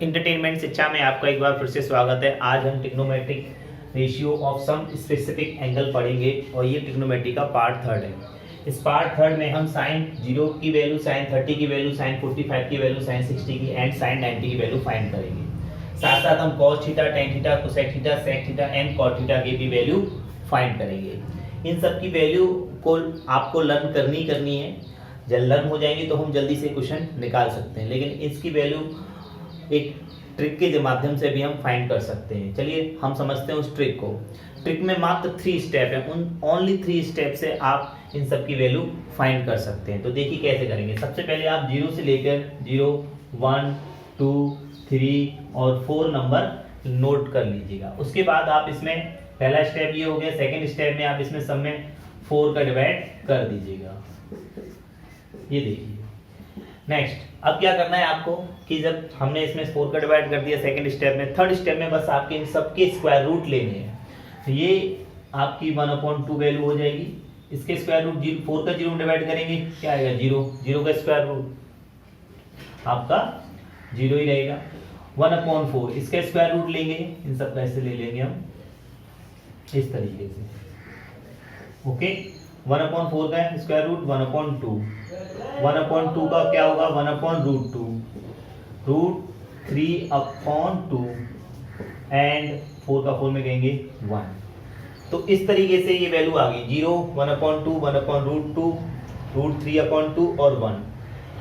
Entertainment शिक्षा में आपका एक बार फिर से स्वागत है। आज हम trigonometric ratio of some specific angle पढ़ेंगे और ये ट्रिग्नोमेट्री का पार्ट थर्ड है। इस पार्ट थर्ड में हम साइन 0 की वैल्यू, साइन 30 की वैल्यू, साइन 45 की वैल्यू, साइन 60 की एंड साइन 90 की वैल्यू फाइंड करेंगे। साथ साथ हम cos theta, tan theta, cosec theta, sec theta and cot theta की भी वैल्यू फाइंड करेंगे। इन सब की वैल्यू को आपको लर्न करनी है। जब लर्न हो जाएंगी तो हम जल्दी से क्वेश्चन निकाल सकते हैं, लेकिन इसकी वैल्यू एक ट्रिक के माध्यम से भी हम फाइंड कर सकते हैं। चलिए हम समझते हैं उस ट्रिक को। ट्रिक में मात्र 3 स्टेप है, उन ओनली 3 स्टेप से आप इन सब की वैल्यू फाइंड कर सकते हैं। तो देखिए कैसे करेंगे। सबसे पहले आप 0 से लेकर 0, 1, 2, 3 और 4 नंबर नोट कर लीजिएगा। उसके बाद आप इसमें पहला स्टेप ये हो गया। सेकेंड स्टेप में आप इसमें सब में 4 का डिवाइड कर दीजिएगा। ये देखिए। नेक्स्ट अब क्या करना है आपको कि जब हमने इसमें 4 का डिवाइड कर दिया सेकंड स्टेप में, थर्ड स्टेप में बस आपके इन सब के स्क्वायर रूट लेने हैं। तो ये आपकी 1/2 वैल्यू हो जाएगी। इसके स्क्वायर रूट 4 का 0 डिवाइड करेंगे, क्या आएगा 0, 0 का स्क्वायर रूट आपका 0 ही रहेगा। 1/4 इसका स्क्वायर रूट लेंगे, इन सब का ऐसे ले लेंगे हम इस तरीके से। ओके, 1/4 का स्क्वायर रूट 1/2, 1/2 का क्या होगा 1/√2, √3/2 एंड 4 का 4 में कहेंगे 1। तो इस तरीके से ये वैल्यू आ गई 0, 1/2, 1/√2, √3/2 और 1।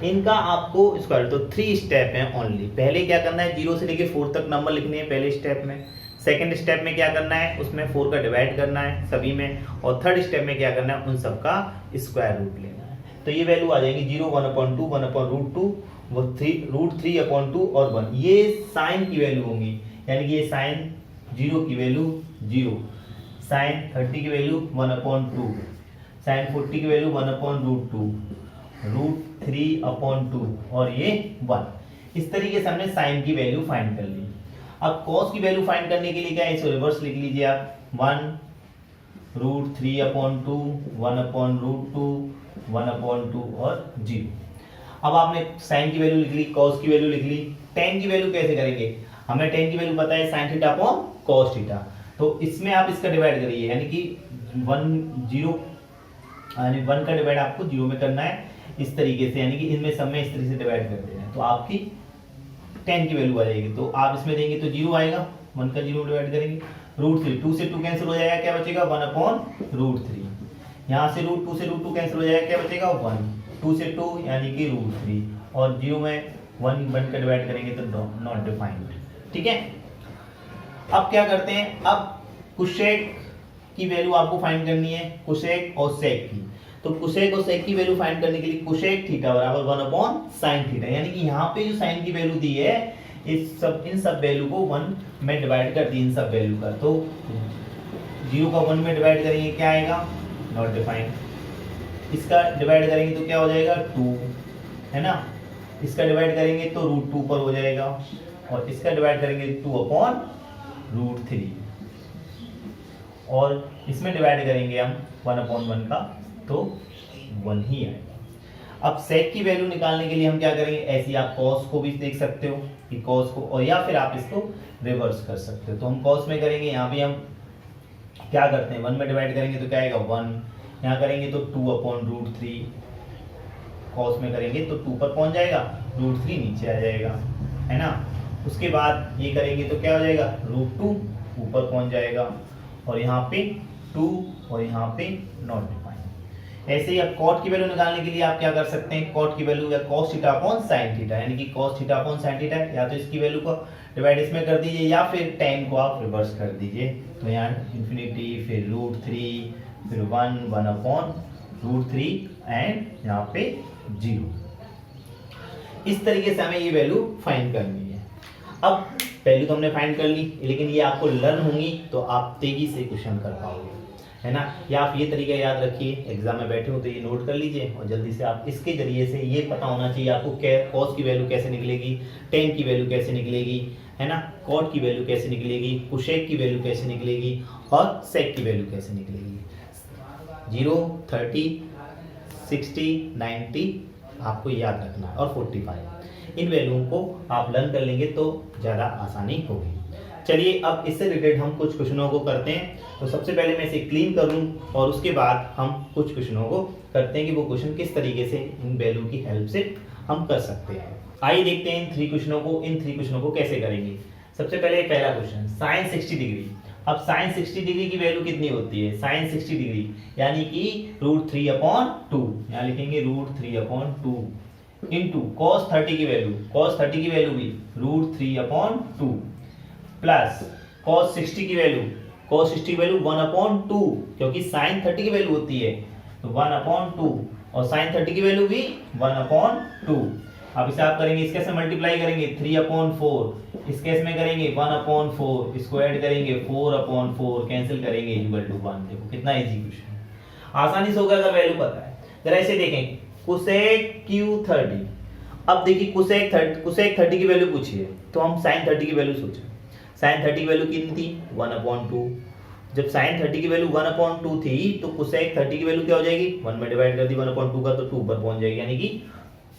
इनका आपको स्क्वायर, तो 3 स्टेप हैं ओनली। पहले क्या करना है 0 से लेके 4 तक नंबर लिखने हैं पहले स्टेप में। सेकेंड स्टेप में क्या करना है, उसमें 4 का डिवाइड करना है सभी में। और थर्ड स्टेप में क्या करना है, उन सब का स्क्वायर रूट लेना है। तो ये वैल्यू आ जाएगी 0, 1/2, 1/√2, √3/2 और 1। ये साइन की वैल्यू होंगी, यानी कि ये साइन 0 की वैल्यू 0, साइन 30 की वैल्यू 1/2, साइन 40 की वैल्यू 1/√2, √3/2 और ये 1। इस तरीके से हमने साइन की वैल्यू फाइंड कर ली। अब कॉस की वैल्यू फाइंड करने के लिए क्या है, इसे रिवर्स लिख लीजिए आप। 1 √3/2, 1/√2, 1/2 और 0। अब आपने साइन की वैल्यू लिख ली, कॉस की वैल्यू लिख ली। टेन की वैल्यू कैसे करेंगे, हमें टेन की वैल्यू पता है sine theta upon cos theta. तो इसमें आप इसका डिवाइड करिए, यानी कि 1 का डिवाइड आपको 0 में करना है इस तरीके से, यानी कि इनमें सब में इस तरीके से डिवाइड कर देना है। तो आपकी 10 की वैल्यू आ जाएगी। तो आप इसमें देंगे तो 0 आएगा, 1 का 0 डिवाइड करेंगे। √3, 2 से 2 कैंसिल हो जाएगा, क्या बचेगा 1/√3। यहाँ से √2 से √2 कैंसिल हो जाएगा, क्या बचेगा 1, 2 से 2 यानी कि √3 और 0 में 1 का डिवाइड करेंगे तो नॉट डिफाइंड। ठीक है। अब क्या करते हैं, अब कोसेक की वैल्यू आपको फाइंड करनी है, कोसेक और सेक की। तो कोसेक और सेक की वैल्यू फाइंड करने के लिए कोसेक थीटा बराबर 1/sin थीटा, यानी कि यहाँ पे जो साइन की वैल्यू दी है इन सब वैल्यू को 1 में डिवाइड कर दी, इन सब वैल्यू का। तो 0 का 1 में डिवाइड करेंगे, क्या आएगा नॉट डिफाइंड। इसका डिवाइड करेंगे तो क्या हो जाएगा 2, है ना। इसका डिवाइड करेंगे तो √2 पर हो जाएगा और इसका डिवाइड करेंगे 2/√3 और इसमें डिवाइड करेंगे हम 1/1 का तो 1 ही आएगा। अब सेक की वैल्यू निकालने के लिए हम क्या करेंगे, ऐसी आप कॉस को भी देख सकते हो कि कॉस को, और या फिर आप इसको रिवर्स कर सकते हो। तो हम कॉस में करेंगे, यहाँ भी हम क्या करते हैं 1 में डिवाइड करेंगे तो क्या आएगा 1, यहाँ करेंगे तो 2/√3, कॉस में करेंगे तो 2 पर पहुंच जाएगा, √3 नीचे आ जाएगा, है ना। उसके बाद ये करेंगे तो क्या हो जाएगा √2 ऊपर पहुंच जाएगा और यहाँ पे 2 और यहाँ पे नॉट डिफाइंड। ऐसे ही अब कॉट की वैल्यू निकालने के लिए आप क्या कर सकते हैं, कॉट की वैल्यू या cos theta upon sin theta, यानी कि cos theta upon sin theta, या तो इसकी वैल्यू को डिवाइड इसमें कर दीजिए या फिर tan को आप रिवर्स कर दीजिए। तो यहाँ इन्फिनिटी, फिर √3, फिर 1/√3 एंड यहाँ पे 0। इस तरीके से हमें ये वैल्यू फाइंड करनी है। अब पहले तो हमने फाइंड कर ली, लेकिन ये आपको लर्न होंगी तो आप तेजी से क्वेश्चन कर पाओगे, है ना। या आप ये तरीका याद रखिए, एग्जाम में बैठे हो तो ये नोट कर लीजिए और जल्दी से आप इसके जरिए से ये पता होना चाहिए आपको कॉस की वैल्यू कैसे निकलेगी, टेन की वैल्यू कैसे निकलेगी, है ना, कॉट की वैल्यू कैसे निकलेगी, कोसेक की वैल्यू कैसे निकलेगी और सेक की वैल्यू कैसे निकलेगी। 0, 30, 60, 90 आपको याद रखना है और 45। इन वैल्यूओं को आप लर्न कर लेंगे तो ज़्यादा आसानी होगी। चलिए अब इससे रिलेटेड हम कुछ क्वेश्चनों को करते हैं। तो सबसे पहले मैं इसे क्लीन कर लूँ और उसके बाद हम कुछ क्वेश्चनों को करते हैं कि वो क्वेश्चन किस तरीके से इन वैल्यू की हेल्प से हम कर सकते हैं। आइए देखते हैं इन थ्री क्वेश्चनों को कैसे करेंगे। सबसे पहले पहला क्वेश्चन, साइन 60 डिग्री। अब साइन 60 डिग्री की वैल्यू कितनी होती है? साइन 60 डिग्री यानी कि √3/2, यहाँ लिखेंगे √3/2 इंटू कॉस 30 की वैल्यू भी √3/2 प्लस cos 60 की वैल्यू 1/2, क्योंकि sin 30 की वैल्यू होती है तो 1/2 और sin 30 की वैल्यू भी 1/2। अब इसे आप करेंगे, इस केस में मल्टीप्लाई करेंगे 3/4, इस केस में करेंगे 1/4, इसको ऐड करेंगे 4/4, कैंसिल करेंगे इक्वल टू 1। देखो कितना इजी क्वेश्चन है, आसानी से होगा अगर वैल्यू पता है। जरा इसे देखें, cosec Q30। अब देखिए cosec 30 की वैल्यू पूछी है तो हम sin 30 की वैल्यू सोचें। sin 30 की वैल्यू कितनी थी? 1/2। जब sin 30 की वैल्यू 1/2 थी तो cosec 30 की वैल्यू क्या हो जाएगी? 1 में डिवाइड कर दी 1/2 का तो 2 पर पहुंच जाएगी, यानी कि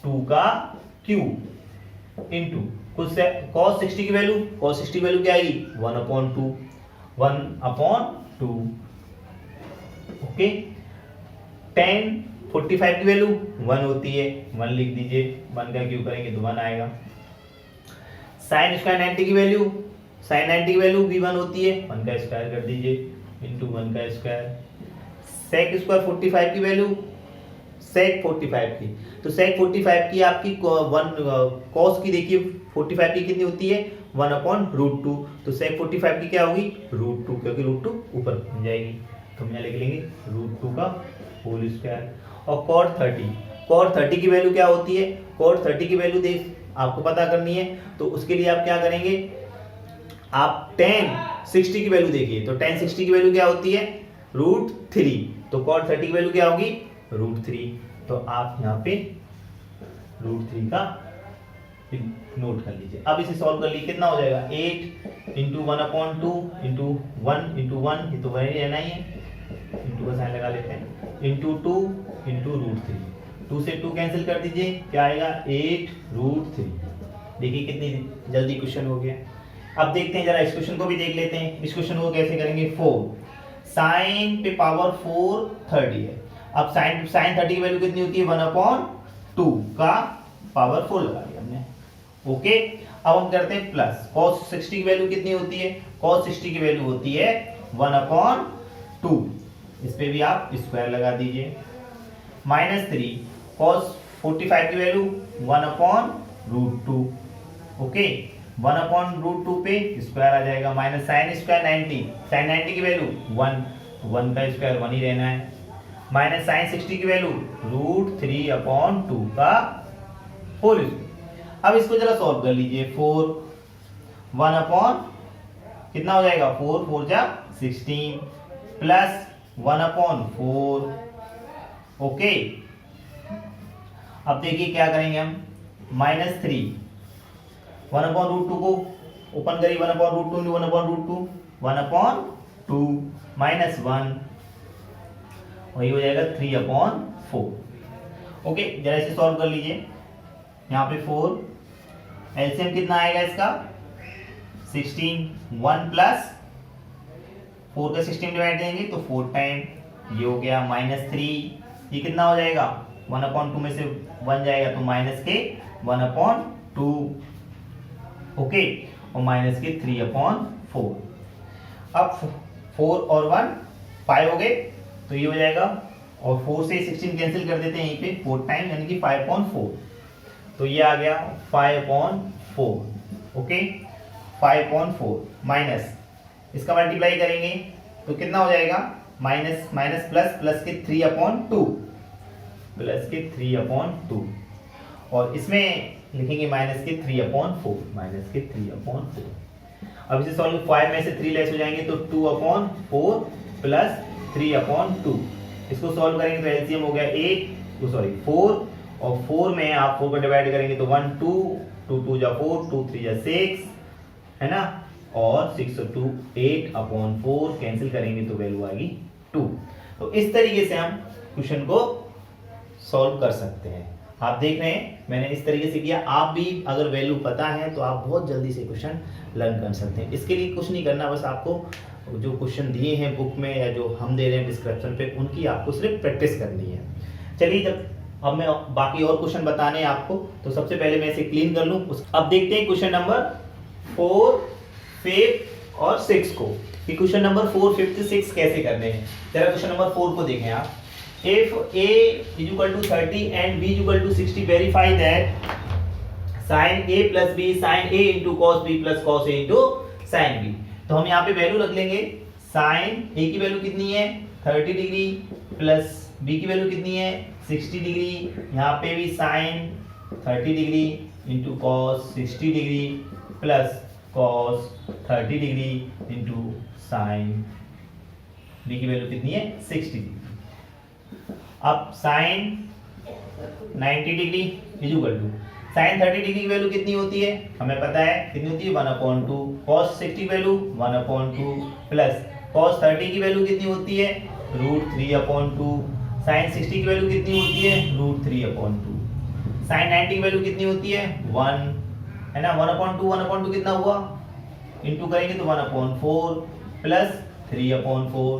2 का क्यूब इंटू cos 60 की वैल्यू क्या आएगी? 1/2। ओके, tan 45 की वैल्यू 1 होती है, 1 लिख दीजिए, 1 का क्यूब करेंगे तो 1 आएगा। sin स्क्वायर 90 की वैल्यू भी 1 होती है, 1 का स्क्वायर कर दीजिए इंटू 1 का स्क्वायर। sec स्क्वायर 45 की वैल्यू sec 45 की, तो sec 45 की आपकी cos की देखिए 45 की कितनी होती है? 1/√2, तो sec 45 की क्या होगी? √2, क्योंकि √2 ऊपर बन जाएगी तो हम यहाँ लिख लेंगे √2 का होल स्क्वायर। और cot 30 की वैल्यू क्या होती है? cot 30 की वैल्यू देख आपको पता करनी है, तो उसके लिए आप क्या करेंगे, आप tan 60 की वैल्यू देखिए, तो tan 60 की वैल्यू क्या होती है? √3, तो cot 30 की वैल्यू क्या होगी? √3, तो आप यहाँ पे √3 का नोट कर लीजिए। अब इसे सॉल्व कर लीजिए, कितना हो जाएगा? 8 इंटू 1/2 इंटू 1, ये तो वही रहना ही है, इंटू का साइन लगा लेते हैं, इंटू 2 इंटू √3, 2 से 2 कैंसिल कर दीजिए, क्या आएगा? 8√3। देखिए कितनी जल्दी क्वेश्चन हो गया। अब देखते हैं, जरा इस क्वेश्चन को भी देख लेते हैं। इस क्वेश्चन को कैसे करेंगे? 4 साइन पे पावर 4 30 है। अब साइन 30 की वैल्यू कितनी होती है? 1/2 का पावर 4 लगा दिया हमने। ओके, अब हम करते हैं प्लस cos 60 की वैल्यू कितनी होती है? cos 60 की वैल्यू होती है 1/2, इस पे भी आप स्क्वायर लगा दीजिए। -3 cos 45 की वैल्यू 1/√2। ओके, 1/√2 पे स्क्वायर आ जाएगा, माइनस साइन स्क्वायर 90 की वैल्यू 1 का स्क्वायर 1 ही रहना है, माइनस साइन 60 की वैल्यू √3/2 का होल स्क्वायर। अब इसको जरा सॉल्व कर लीजिए, कितना हो जाएगा? 4 जा 16 प्लस 1/4। ओके, अब देखिए क्या करेंगे हम, -3 1/√2 को ओपन करिए, 1/√2 इंटू 1/√2 1/2 माइनस 1, वही हो जाएगा 3/4। ओके, जरा इसे सॉल्व कर लीजिए, यहाँ पे 4 एलसीएम कितना आएगा इसका? 16, 1 प्लस 4 का 16 डिवाइड देंगे तो 4 टाइम, ये हो गया -3, ये कितना हो जाएगा? 1/2 में से 1 जाएगा तो माइनस के 1/2, ओके, और माइनस के 3/4। अब 4 और 1 5 हो गए, तो ये हो जाएगा, और 4 से 16 कैंसिल कर देते हैं यहीं पे 4 टाइम, यानी कि 5/4, तो ये आ गया 5/4। ओके, 5/4 माइनस इसका मल्टीप्लाई करेंगे तो कितना हो जाएगा? माइनस माइनस प्लस के 3/2, और इसमें लिखेंगे माइनस के 3/4। अब इसे सॉल्व, 5 में से 3 लेस हो जाएंगे तो 2/4 प्लस 3/2। इसको सॉल्व करेंगे तो एलसीएम हो गया 4, और 4 में आप 4 को डिवाइड करेंगे तो 1 2 2 2 जा 4, 2 3 जा 6, है ना, और 6 और 2 8/4 कैंसिल करेंगे तो वैल्यू आएगी 2। तो इस तरीके से हम क्वेश्चन को सॉल्व कर सकते हैं। आप देख रहे हैं मैंने इस तरीके से किया। आप भी अगर वैल्यू पता है तो आप बहुत जल्दी से क्वेश्चन लर्न कर सकते हैं। इसके लिए कुछ नहीं करना, बस आपको जो क्वेश्चन दिए हैं बुक में या जो हम दे रहे हैं डिस्क्रिप्शन पे, उनकी आपको सिर्फ प्रैक्टिस करनी है। चलिए, जब अब मैं बाकी और क्वेश्चन बताने हैं आपको, तो सबसे पहले मैं इसे क्लीन कर लूँ। अब देखते हैं क्वेश्चन नंबर 4, 5 और 6 को, कि क्वेश्चन नंबर 4, 5, 6 कैसे करने हैं। जरा क्वेश्चन नंबर 4 को देखें आप। If a is equal to 30 and b is equal to 60, verify that sin a plus b sin a into cos b plus cos a into sin b। तो हम यहाँ पे वैल्यू रख लेंगे। sin a की वैल्यू कितनी है 30 degree, plus b की वैल्यू कितनी है 60 डिग्री, यहाँ पे भी sin 30 degree into cos 60 degree plus cos 30 degree into sin b की वैल्यू कितनी है 60 डिग्री। अब sin 90 degree is equal to sin 30 degree की वैल्यू कितनी होती है, हमें पता है कितनी होती है 1/2, cos 60 वैल्यू 1/2 प्लस cos 30 की वैल्यू कितनी होती है √3/2, sin 60 की वैल्यू कितनी होती है √3/2, sin 90 की वैल्यू कितनी होती है 1, है ना। 1/2 कितना हुआ, इंटू करेंगे तो 1/4 प्लस 3/4,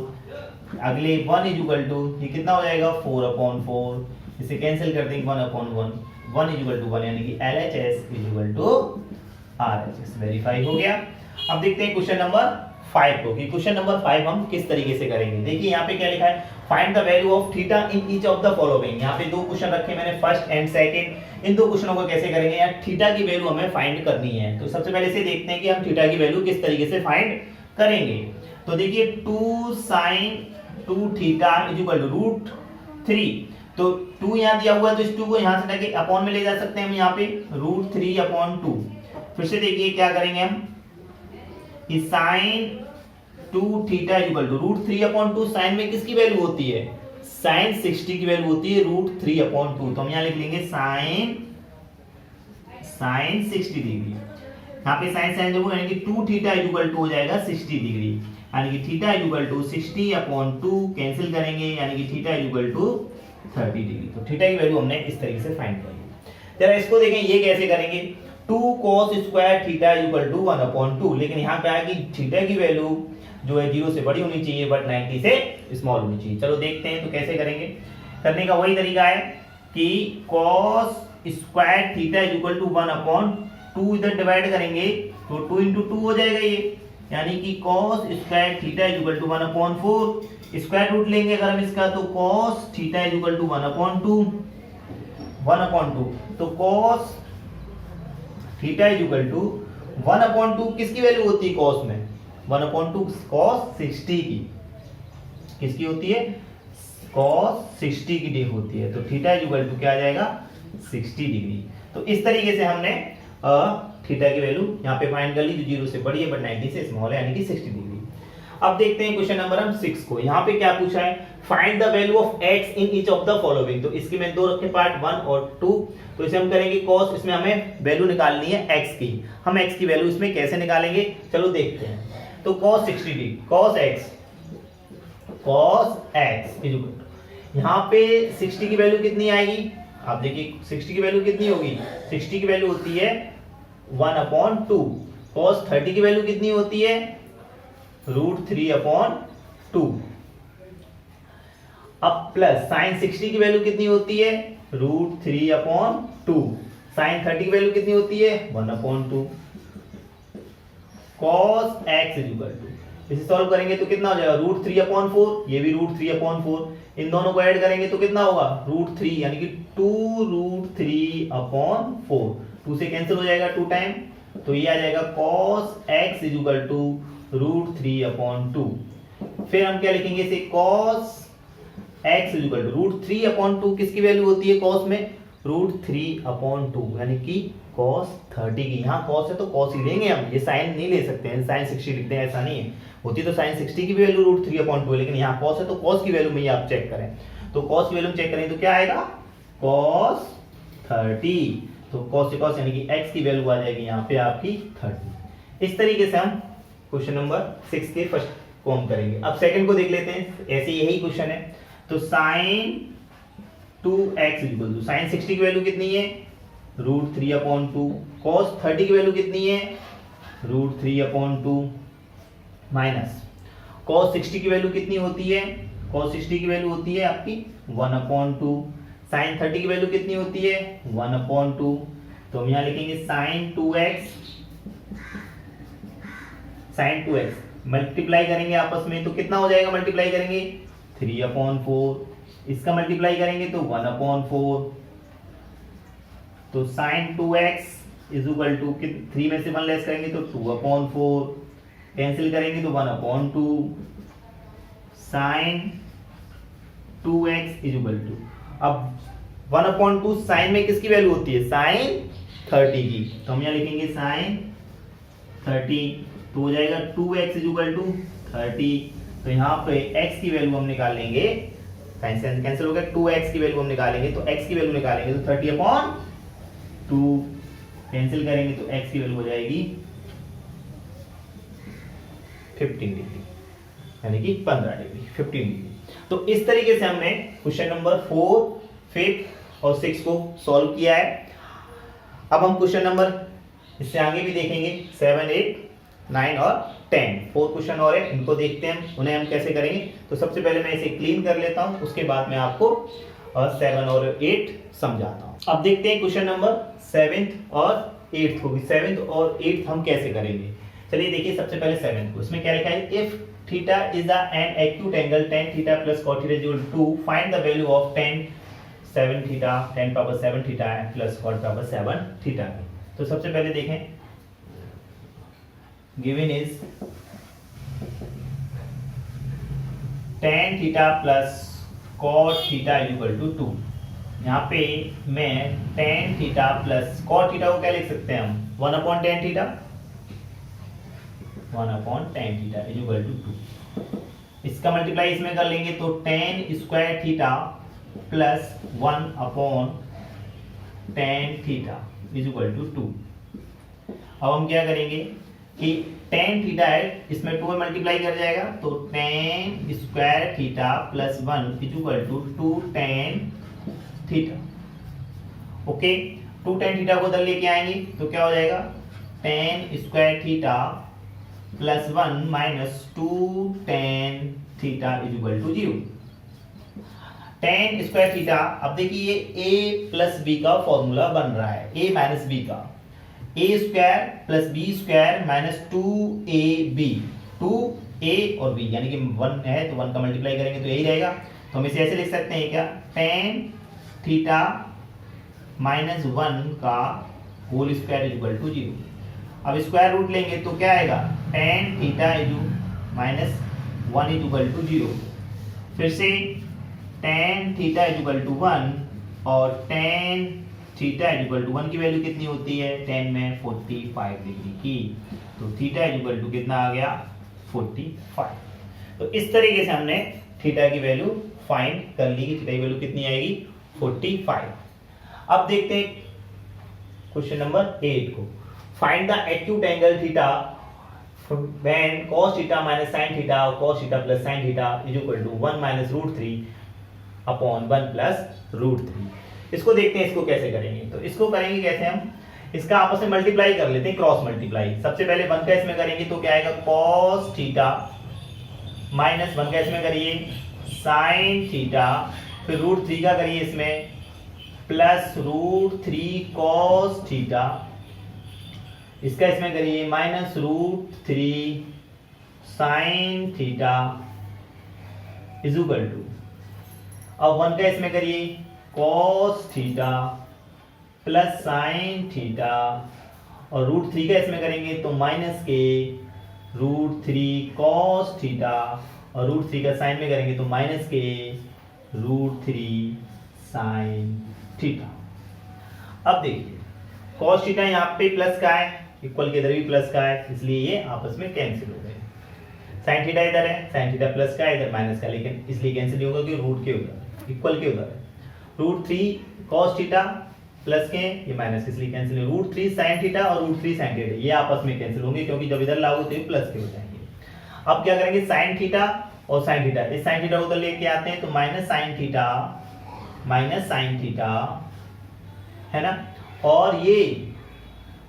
अगले 1 इज इक्वल टू ये कितना हो जाएगा 4/4, इसे कैंसिल कर देंगे 1/1, 1 इज इक्वल टू 1, यानी कि LHS is equal to RHS। Verify हो गया। अब देखते हैं क्वेश्चन नंबर 5 को, कि क्वेश्चन नंबर 5 हम किस तरीके से करेंगे। देखिए यहाँ पे क्या लिखा है, find the value of theta in each of the following. यहाँ पे दो क्वेश्चन रखे मैंने, फर्स्ट एंड सेकंड। इन दो क्वेश्चनों को कैसे करेंगे, यार थीटा की वैल्यू हमें फाइंड करनी है। तो सबसे पहले से देखते हैं कि हम थीटा की वैल्यू किस तरीके से फाइंड करेंगे। तो देखिए 2 sin 2 theta is equal to √3, तो 2 यहाँ दिया हुआ है तो इस 2 को यहाँ से लेके अपॉन में ले जा सकते हैं हम, यहाँ पे √3/2। फिर से देखिए क्या करेंगे हम, कि sin 2 theta is equal to √3/2, sine में किसकी वैल्यू होती है sin 60 की वैल्यू होती है √3/2, तो हम यहाँ लिख लेंगे sin 60 डिग्री। यहाँ पे sin जब यानी कि 2 थीटा इज इक्वल टू हो जाएगा 60 डिग्री, यानी कि theta is equal to 60/2 cancel करेंगे, यानी कि theta is equal to 30 degree. तो थीटा की वैल्यू हमने इस तरीके से फाइंड करी। जरा इसको देखें, ये कैसे करेंगे, 2 cos square theta is equal to 1/2, लेकिन यहाँ क्या है कि थीटा की वैल्यू जो है 0 से बड़ी होनी चाहिए बट 90 से स्मॉल होनी चाहिए। चलो देखते हैं तो कैसे करेंगे। करने का वही तरीका है कि cos square theta is equal to 1/2, इधर डिवाइड करेंगे तो 2 into 2 हो जाएगा ये, यानी कि cos square theta is equal to 1/4, square root लेंगे अगर हम इसका तो cos theta is equal to 1/2, तो cos theta is equal to 1/2 किसकी वैल्यू होती है cos में 1/2 cos 60 की, किसकी होती है cos 60 की डिग्री होती है, तो थीटा इज इक्वल टू क्या आ जाएगा 60 डिग्री। तो इस तरीके से हमने थीटा की वैल्यू यहाँ पे फाइंड कर ली, जो 0 से बड़ी है बट 90 से स्मॉल है, यानी कि 60 डिग्री। अब देखते हैं क्वेश्चन नंबर 6 को। यहाँ पे क्या पूछा है, find the value of x in each of the following. तो इसके में दो रखे पार्ट 1 और 2, तो इसे हम करेंगे cos, इसमें हमें वैल्यू निकालनी है x की। हम x की वैल्यू इसमें कैसे निकालेंगे, चलो देखते हैं। तो cos 60 डिग्री, cos x यहाँ पे 60 की वैल्यू कितनी आएगी, आप देखिए 60 की वैल्यू कितनी होगी, 60 की वैल्यू होती है 1/2, cos 30 की वैल्यू कितनी होती है √3/2, अब प्लस sin 60 की वैल्यू कितनी होती है √3/2, sin 30 की वैल्यू कितनी होती है 1/2, cos x is equal to, इसे सॉल्व करेंगे तो कितना हो जाएगा √3/4, ये भी √3/4, इन दोनों को ऐड करेंगे तो कितना होगा √3, यानी कि 2√3/4, 2 से कैंसिल हो जाएगा 2 टाइम, तो ये आ जाएगा cos x is equal to √3/2। फिर हम क्या लिखेंगे इसे, cos x is equal to √3/2 किसकी वैल्यू होती है cos में √3/2, यानी कि cos 30 की, यहाँ cos है तो cos ही लेंगे हम, ये sin नहीं ले सकते हैं, sin 60 लिखते हैं ऐसा नहीं है, होती तो sin 60 की भी वैल्यू √3/2 है, लेकिन यहाँ cos है तो cos की वैल्यू में ही आप चेक करें, तो cos की वैल्यू में चेक करें तो क्या आएगा cos 30, तो cos से cos यानी कि x की वैल्यू आ जाएगी यहाँ पे आपकी 30। इस तरीके से हम क्वेश्चन नंबर 6 के फर्स्ट को हम करेंगे। अब सेकंड को देख लेते हैं, ऐसे यही क्वेश्चन है। तो sin 2x equal to, sin 60 की वैल्यू कितनी है √3/2। cos 30 की वैल्यू कितनी है, √3/2 माइनस cos 60 की वैल्यू कितनी होती है, cos 60 की वैल्यू होती है आपकी 1/2। sin 30 की वैल्यू कितनी होती है 1/2। तो हम यहाँ लिखेंगे sin 2x, sin 2x multiply करेंगे आपस में तो कितना हो जाएगा, मल्टीप्लाई करेंगे 3/4, इसका मल्टीप्लाई करेंगे तो 1/4। तो sin 2x is equal to 3 में से 1 लेस करेंगे तो 2/4, कैंसिल करेंगे तो 1/2। sin 2x is equal to, अब 1/2 साइन में किसकी वैल्यू होती है, sin 30 की, तो हम यहाँ लिखेंगे sin 30, तो हो जाएगा 2x इज इक्वल टू 30। तो यहाँ पे x की वैल्यू हम निकालेंगे, साइन कैंसिल हो गया, 2x की वैल्यू हम निकालेंगे तो x की वैल्यू निकालेंगे तो 30/2 कैंसिल करेंगे तो x की वैल्यू हो जाएगी 15 डिग्री, यानी कि 15 डिग्री, 15 डिग्री। तो इस तरीके से हमने क्वेश्चन नंबर 4, 5 और 6 को सॉल्व किया है। अब हम क्वेश्चन नंबर इससे आगे भी देखेंगे 7, 8, 9 और 10, 4 क्वेश्चन और है, इनको देखते हैं उन्हें हम कैसे करेंगे। तो सबसे पहले मैं इसे क्लीन कर लेता हूं, उसके बाद मैं आपको 7 और 8 समझाता हूं। अब देखते हैं क्वेश्चन नंबर 7th और 8th को, 7th और 8th हम कैसे करेंगे। चलिए देखिए सबसे पहले 7th को, इसमें क्या लिखा है, if theta is an acute angle tan theta plus cot theta is equal to find the value of tan 7 theta tan power 7 theta plus cot power 7 theta. तो सबसे पहले देखें, given is tan theta plus cot theta is equal to 2। यहाँ पे मैं tan theta plus cot theta को क्या लिख सकते हैं हम, 1/tan theta, 1/tan theta is equal to 2। इसका मल्टीप्लाई इसमें कर लेंगे तो tan square theta plus 1/tan theta is equal to 2। अब हम क्या करेंगे कि tan थीटा है, इसमें 2 में मल्टीप्लाई कर जाएगा तो tan square theta plus 1 is equal to 2tan theta. Okay, 2tan theta को उधर लेके आएंगे तो क्या हो जाएगा, tan square theta plus 1 minus 2tan theta is equal to 0। tan square theta, अब देखिए ये a प्लस b का फॉर्मूला बन रहा है, a माइनस b का, a square plus b square minus 2ab, 2a और b यानी कि 1 है तो 1 का मल्टीप्लाई करेंगे तो यही रहेगा। तो हम इसे ऐसे लिख सकते हैं क्या, tan थीटा माइनस 1 का whole square is equal to 0। अब स्क्वायर रूट लेंगे तो क्या आएगा, tan theta minus 1 is equal to 0। फिर से tan theta is equal to 1 और tan theta is equal to 1 की वैल्यू कितनी होती है, tan में 45 डिग्री की, तो थीटा इज इक्वल टू कितना आ गया 45। तो इस तरीके से हमने थीटा की वैल्यू फाइंड कर ली कि थीटा की वैल्यू कितनी आएगी 45। अब देखते हैं क्वेश्चन नंबर 8 को, find the acute angle theta when cos theta minus sin theta और cos theta plus sin theta is equal to 1 minus √3/1 plus √3। इसको देखते हैं इसको कैसे करेंगे। तो इसको करेंगे कैसे, हम इसका आपस में मल्टीप्लाई कर लेते हैं, क्रॉस मल्टीप्लाई। सबसे पहले 1 का इसमें करेंगे तो क्या आएगा, cos थीटा माइनस 1 का इसमें करिए sin थीटा, फिर √3 का करिए इसमें प्लस √3 cos थीटा, इसका इसमें करिए minus √3 sin theta is equal to, अब 1 का इसमें करिए cos theta plus sin theta और √3 का इसमें करेंगे तो माइनस के √3 cos थीटा और √3 का साइन में करेंगे तो माइनस के √3 sin थीटा। अब देखिए cos थीटा यहाँ पे प्लस का है, इक्वल के इधर भी प्लस का है, इसलिए ये आपस में कैंसिल हो गए। sin थीटा इधर है, sin थीटा प्लस का है, इधर माइनस का, लेकिन इसलिए कैंसिल नहीं होगा कि रूट के उधर इक्वल के उधर है। √3 cos थीटा प्लस के ये माइनस, इसलिए कैंसिल है। √3 sin थीटा और √3 sin थीटा ये आपस में कैंसिल होंगे क्योंकि जब इधर लागू तो प्लस के हो जाएंगे। अब क्या करेंगे, sin थीटा और sin थीटा, इस sin थीटा को उधर लेके आते हैं तो माइनस sin थीटा है ना, और ये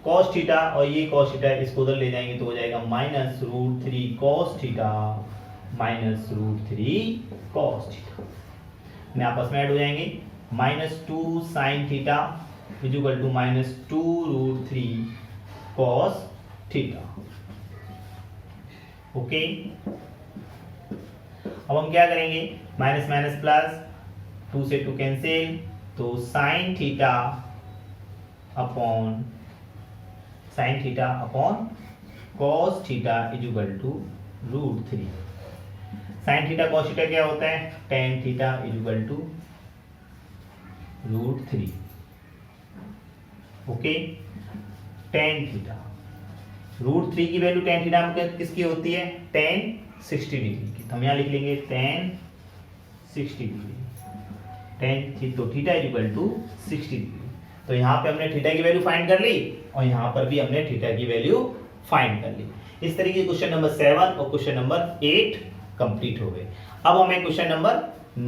cos थीटा और ये cos थीटा इसको उधर ले जाएंगे तो हो जाएगा -√3 cos थीटा -√3 cos थीटा में आपस में ऐड हो जाएंगे। -2 sin theta is equal to -2√3 cos theta. Okay, अब हम क्या करेंगे, माइनस माइनस प्लस, 2 से 2 कैंसिल, तो sin theta upon cos theta is equal to √3। sin theta cos theta क्या होता है, tan theta is equal to √3। Okay, tan theta √3 की वैल्यू tan थीटा में किसकी होती है, tan 60 डिग्री की। तो हम यहाँ लिख लेंगे tan 60 डिग्री, tan तो theta is equal to 60 degree. तो यहाँ पे हमने थीटा की वैल्यू फाइंड कर ली और यहाँ पर भी हमने थीटा की वैल्यू फाइंड कर ली। इस तरीके क्वेश्चन नंबर 7 और क्वेश्चन नंबर 8 कंप्लीट हो गए। अब हमें क्वेश्चन नंबर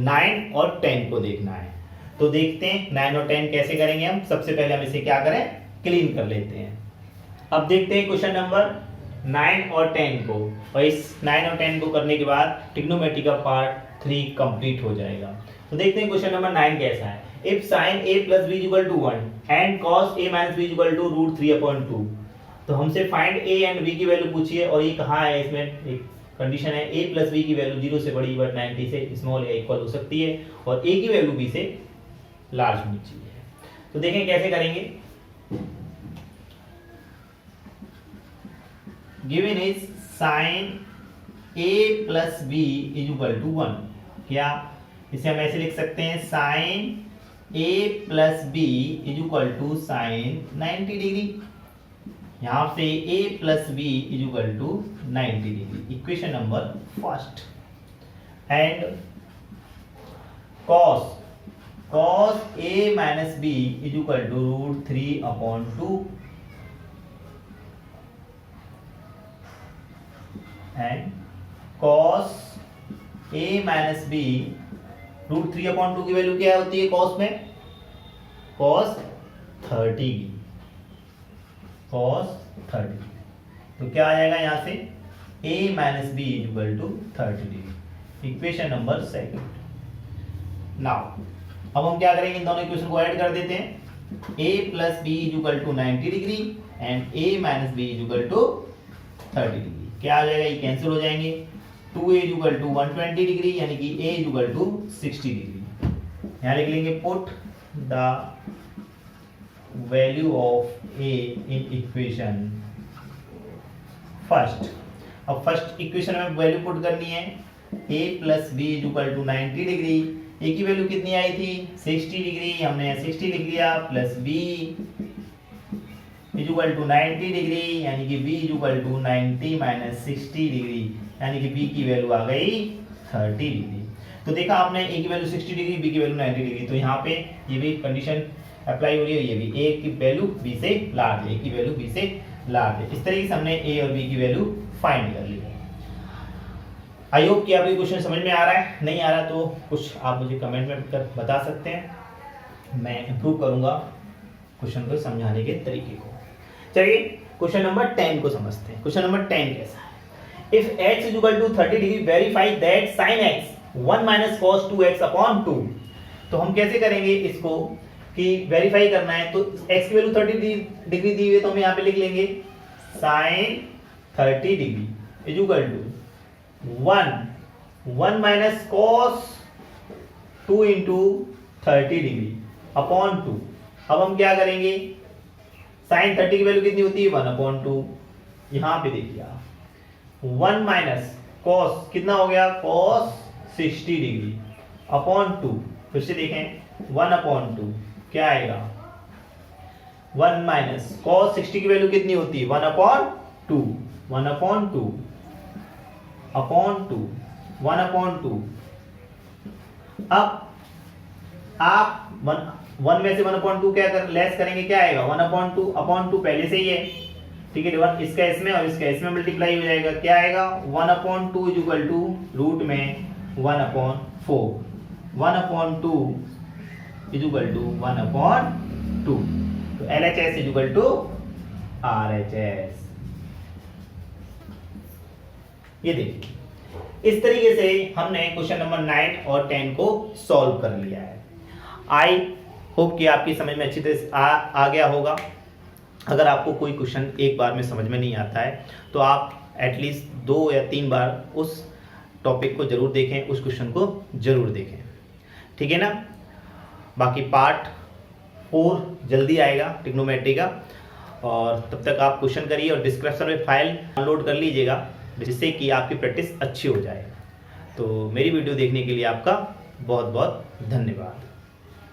9 और 10 को देखना है। तो देखते हैं 9 और 10 कैसे करेंगे हम। सबसे पहले हम इसे क्या करें, क्लीन कर लेते हैं। अब देखते हैं क्वेश्चन नंबर 9 और 10 को, और इस 9 और 10 को करने के बाद ट्रिग्नोमेट्री का पार्ट 3 कंप्लीट हो जाएगा। तो देखते हैं क्वेश्चन नंबर 9 कैसा है। If sin a plus b is equal to 1 and cos a minus b is equal to √3/2, तो हमसे फाइंड a एंड b की वैल्यू पूछिए और ये कहाँ है, इसमें एक कंडीशन है a प्लस b की वैल्यू 0 से बड़ी बट 90 से स्मॉल a इक्वल हो सकती है और a की वैल्यू b से लार्ज होनी चाहिए। तो देखें कैसे करेंगे। Given is sin a plus b is equal to 1, क्या इसे हम ऐसे लिख सकते हैं, sin a plus b is equal to sine 90 degree. यहां से a plus b is equal to 90 degree, equation number first. And cos a minus b is equal to √3/2 and cos a minus b √3/2 की value क्या होती है cos में, cos 30। तो क्या आ जाएगा यहाँ से, a minus b is equal to 30 degree, equation number 2। Now अब हम क्या करेंगे, इन दोनों इक्वेशन को ऐड कर देते हैं। a plus b is equal to 90 degree and a minus b is equal to 30 degree. क्या आ जाएगा, ये कैंसिल हो जाएंगे। 2a is equal to 120 degree यानी कि a is equal to 60 degree. यहाँ लिख लेंगे put the value of a in equation first. अब फर्स्ट इक्वेशन में वैल्यू पुट करनी है, a plus b is equal to 90 degree. a की वैल्यू कितनी आई थी, 60 डिग्री, हमने 60 लिख लिया, plus b is equal to 90 degree यानी कि b is equal to 90 minus 60 degree यानी कि b की वैल्यू आ गई 30 डिग्री। तो देखा आपने a की वैल्यू 60 डिग्री, b की वैल्यू 90 डिग्री, तो यहाँ पे ये भी कंडीशन अप्लाई हो रही है, ये भी a की वैल्यू b से लार्ज है, a की वैल्यू b से लार्ज है। इस तरीके से हमने a और b की वैल्यू फाइंड कर ली है। आई होप कि आपको क्वेश्चन समझ में आ रहा है, नहीं आ रहा तो कुछ आप मुझे कमेंट में कर बता सकते हैं, मैं इम्प्रूव करूंगा क्वेश्चन को समझाने के तरीके को। चलिए क्वेश्चन नंबर 10 को समझते हैं। क्वेश्चन नंबर 10 कैसा है, if x is equal to 30 degree verify that sin x 1 minus cos 2x upon 2। तो हम कैसे करेंगे इसको कि वेरीफाई करना है, तो x की वैल्यू 30 डिग्री दी हुई है तो हम यहाँ पे लिख लेंगे sin 30 degree is equal to 1 minus cos 2 into 30 degree upon 2। अब हम क्या करेंगे, sin 30 की वैल्यू कितनी होती है 1/2। यहाँ पे देखिए 1 माइनस cos कितना हो गया cos 60 डिग्री अपॉन 2। फिर से देखें 1/2 क्या आएगा, 1 माइनस cos 60 की वैल्यू कितनी होती है 1/2 1/2। अब आप 1 में से 1/2 क्या कर लेस करेंगे, क्या आएगा 1/2 पहले से ही है, ठीक है। 1 इसका इसमें और इसका इसमें मल्टीप्लाई हो जाएगा, क्या आएगा 1/2 इज इक्वल टू रूट में 1/4 1/2 इज इक्वल टू 1/2। तो LHS is equal to RHS। ये देखिए इस तरीके से हमने क्वेश्चन नंबर 9 और 10 को सॉल्व कर लिया है। आई होप कि आपकी समझ में अच्छी तरह से आ गया होगा। अगर आपको कोई क्वेश्चन एक बार में समझ में नहीं आता है तो आप एटलीस्ट 2 या 3 बार उस टॉपिक को जरूर देखें, उस क्वेश्चन को जरूर देखें, ठीक है ना। बाकी पार्ट 4 जल्दी आएगा ट्रिग्नोमेट्री का, और तब तक आप क्वेश्चन करिए और डिस्क्रिप्शन में फाइल डाउनलोड कर लीजिएगा जिससे कि आपकी प्रैक्टिस अच्छी हो जाए। तो मेरी वीडियो देखने के लिए आपका बहुत बहुत धन्यवाद।